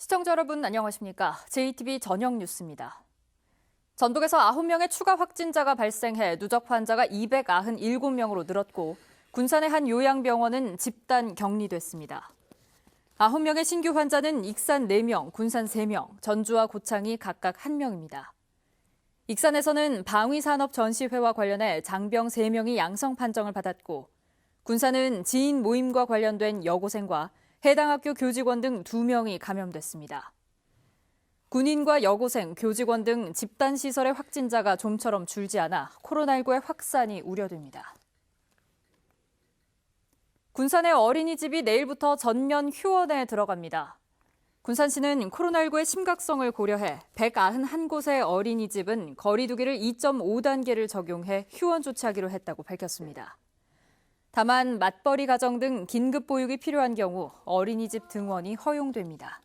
시청자 여러분 안녕하십니까? JTBC 저녁 뉴스입니다. 전북에서 9명의 추가 확진자가 발생해 누적 환자가 297명으로 늘었고 군산의 한 요양병원은 집단 격리됐습니다. 9명의 신규 환자는 익산 4명, 군산 3명, 전주와 고창이 각각 1명입니다. 익산에서는 방위산업 전시회와 관련해 장병 3명이 양성 판정을 받았고 군산은 지인 모임과 관련된 여고생과 해당 학교 교직원 등 2명이 감염됐습니다. 군인과 여고생, 교직원 등 집단시설의 확진자가 좀처럼 줄지 않아 코로나19의 확산이 우려됩니다. 군산의 어린이집이 내일부터 전면 휴원에 들어갑니다. 군산시는 코로나19의 심각성을 고려해 191곳의 어린이집은 거리 두기를 2.5단계를 적용해 휴원 조치하기로 했다고 밝혔습니다. 다만 맞벌이 가정 등 긴급 보육이 필요한 경우 어린이집 등원이 허용됩니다.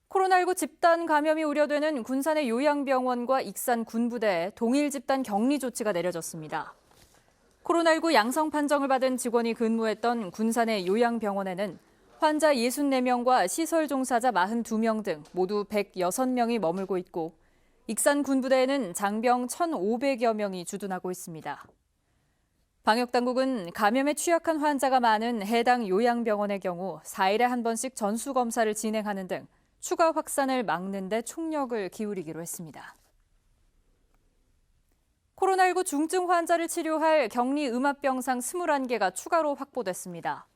코로나19 집단 감염이 우려되는 군산의 요양병원과 익산 군부대에 동일 집단 격리 조치가 내려졌습니다. 코로나19 양성 판정을 받은 직원이 근무했던 군산의 요양병원에는 환자 64명과 시설 종사자 42명 등 모두 106명이 머물고 있고 익산 군부대에는 장병 1,500여 명이 주둔하고 있습니다. 방역당국은 감염에 취약한 환자가 많은 해당 요양병원의 경우 4일에 한 번씩 전수검사를 진행하는 등 추가 확산을 막는 데 총력을 기울이기로 했습니다. 코로나19 중증 환자를 치료할 격리 음압병상 21개가 추가로 확보됐습니다.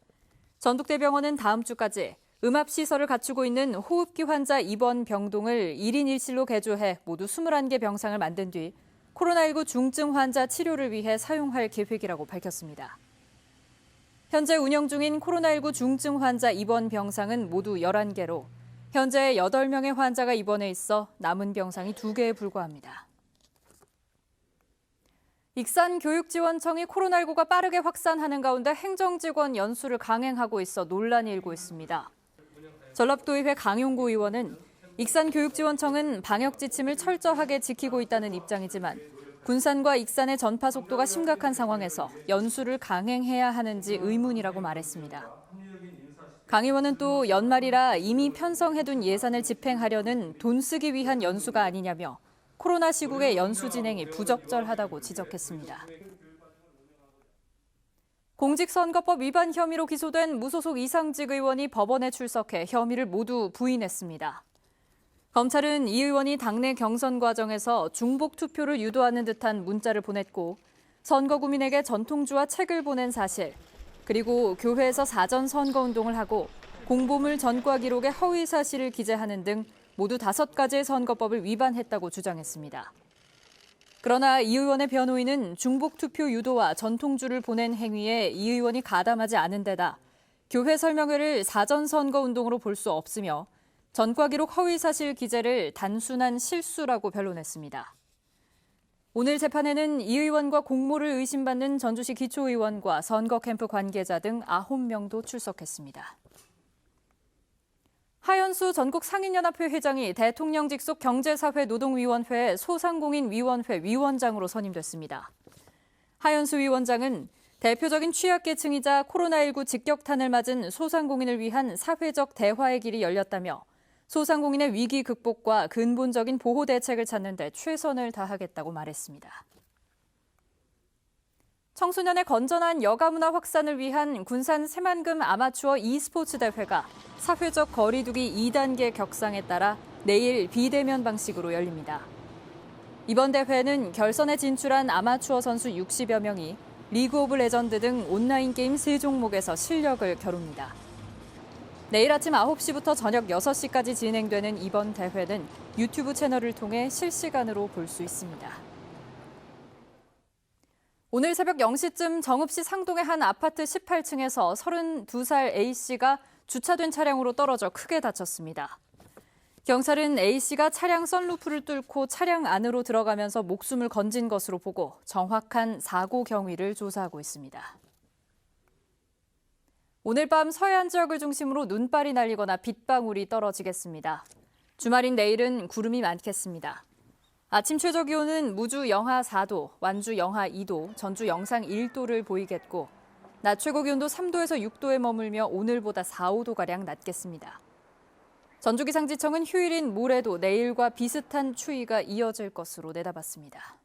전북대병원은 다음 주까지 음압시설을 갖추고 있는 호흡기 환자 입원 병동을 1인 1실로 개조해 모두 21개 병상을 만든 뒤 코로나19 중증 환자 치료를 위해 사용할 계획이라고 밝혔습니다. 현재 운영 중인 코로나19 중증 환자 입원 병상은 모두 11개로 현재 8명의 환자가 입원해 있어 남은 병상이 2개에 불과합니다. 익산교육지원청이 코로나19가 빠르게 확산하는 가운데 행정직원 연수를 강행하고 있어 논란이 일고 있습니다. 전라도의회 강용구 의원은 익산교육지원청은 방역 지침을 철저하게 지키고 있다는 입장이지만 군산과 익산의 전파 속도가 심각한 상황에서 연수를 강행해야 하는지 의문이라고 말했습니다. 강 의원은 또 연말이라 이미 편성해둔 예산을 집행하려는 돈 쓰기 위한 연수가 아니냐며 코로나 시국의 연수 진행이 부적절하다고 지적했습니다. 공직선거법 위반 혐의로 기소된 무소속 이상직 의원이 법원에 출석해 혐의를 모두 부인했습니다. 검찰은 이 의원이 당내 경선 과정에서 중복 투표를 유도하는 듯한 문자를 보냈고 선거구민에게 전통주와 책을 보낸 사실, 그리고 교회에서 사전 선거운동을 하고 공보물 전과 기록에 허위 사실을 기재하는 등 모두 5가지의 선거법을 위반했다고 주장했습니다. 그러나 이 의원의 변호인은 중복 투표 유도와 전통주를 보낸 행위에 이 의원이 가담하지 않은 데다 교회 설명회를 사전 선거운동으로 볼 수 없으며 전과 기록 허위 사실 기재를 단순한 실수라고 변론했습니다. 오늘 재판에는 이 의원과 공모를 의심받는 전주시 기초의원과 선거 캠프 관계자 등 9명도 출석했습니다. 하연수 전국상인연합회 회장이 대통령 직속 경제사회노동위원회 소상공인위원회 위원장으로 선임됐습니다. 하연수 위원장은 대표적인 취약계층이자 코로나19 직격탄을 맞은 소상공인을 위한 사회적 대화의 길이 열렸다며 소상공인의 위기 극복과 근본적인 보호 대책을 찾는 데 최선을 다하겠다고 말했습니다. 청소년의 건전한 여가문화 확산을 위한 군산 새만금 아마추어 e스포츠 대회가 사회적 거리두기 2단계 격상에 따라 내일 비대면 방식으로 열립니다. 이번 대회는 결선에 진출한 아마추어 선수 60여 명이 리그 오브 레전드 등 온라인 게임 3종목에서 실력을 겨룹니다. 내일 아침 9시부터 저녁 6시까지 진행되는 이번 대회는 유튜브 채널을 통해 실시간으로 볼 수 있습니다. 오늘 새벽 0시쯤 정읍시 상동의 한 아파트 18층에서 32살 A씨가 주차된 차량으로 떨어져 크게 다쳤습니다. 경찰은 A씨가 차량 썬루프를 뚫고 차량 안으로 들어가면서 목숨을 건진 것으로 보고 정확한 사고 경위를 조사하고 있습니다. 오늘 밤 서해안 지역을 중심으로 눈발이 날리거나 빗방울이 떨어지겠습니다. 주말인 내일은 구름이 많겠습니다. 아침 최저 기온은 무주 영하 4도, 완주 영하 2도, 전주 영상 1도를 보이겠고 낮 최고 기온도 3도에서 6도에 머물며 오늘보다 4, 5도가량 낮겠습니다. 전주기상지청은 휴일인 모레도 내일과 비슷한 추위가 이어질 것으로 내다봤습니다.